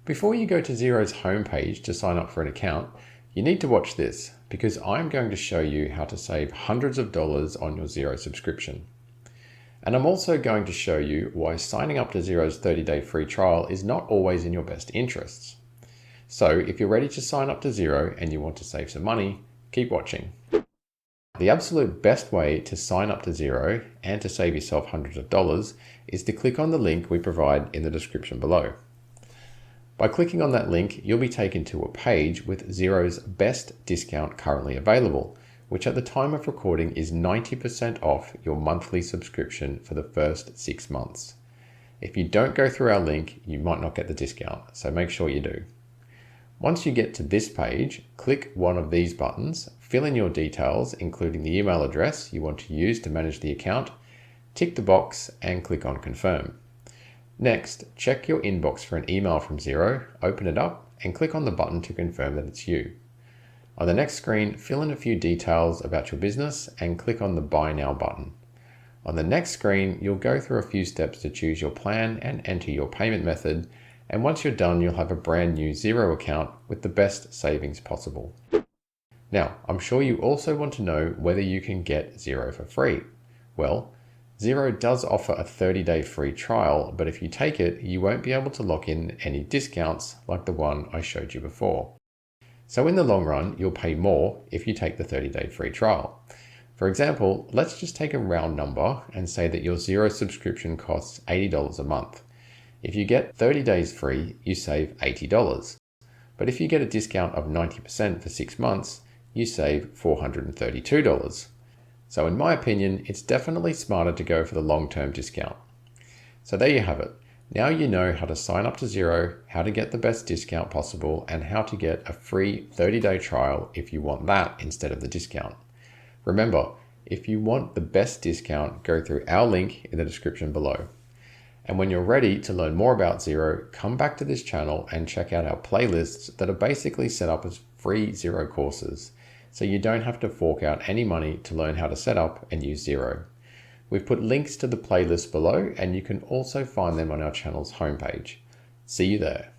Before you go to Xero's homepage to sign up for an account, you need to watch this because I'm going to show you how to save hundreds of dollars on your Xero subscription. And I'm also going to show you why signing up to Xero's 30-day free trial is not always in your best interests. So if you're ready to sign up to Xero and you want to save some money, keep watching. The absolute best way to sign up to Xero and to save yourself hundreds of dollars is to click on the link we provide in the description below. By clicking on that link, you'll be taken to a page with Xero's best discount currently available, which at the time of recording is 90% off your monthly subscription for the first 6 months. If you don't go through our link, you might not get the discount, so make sure you do. Once you get to this page, click one of these buttons, fill in your details, including the email address you want to use to manage the account, tick the box and click on Confirm. Next, check your inbox for an email from Xero, open it up and click on the button to confirm that it's you. On the next screen, fill in a few details about your business and click on the Buy Now button. On the next screen, you'll go through a few steps to choose your plan and enter your payment method, and once you're done, you'll have a brand new Xero account with the best savings possible. Now, I'm sure you also want to know whether you can get Xero for free. Well, Xero does offer a 30-day free trial, but if you take it, you won't be able to lock in any discounts like the one I showed you before. So in the long run, you'll pay more if you take the 30-day free trial. For example, let's just take a round number and say that your Xero subscription costs $80 a month. If you get 30 days free, you save $80. But if you get a discount of 90% for 6 months, you save $432. So in my opinion, it's definitely smarter to go for the long-term discount. So there you have it. Now you know how to sign up to Xero, how to get the best discount possible, and how to get a free 30-day trial if you want that instead of the discount. Remember, if you want the best discount, go through our link in the description below. And when you're ready to learn more about Xero, come back to this channel and check out our playlists that are basically set up as free Xero courses, so you don't have to fork out any money to learn how to set up and use Xero. We've put links to the playlists below, and you can also find them on our channel's homepage. See you there.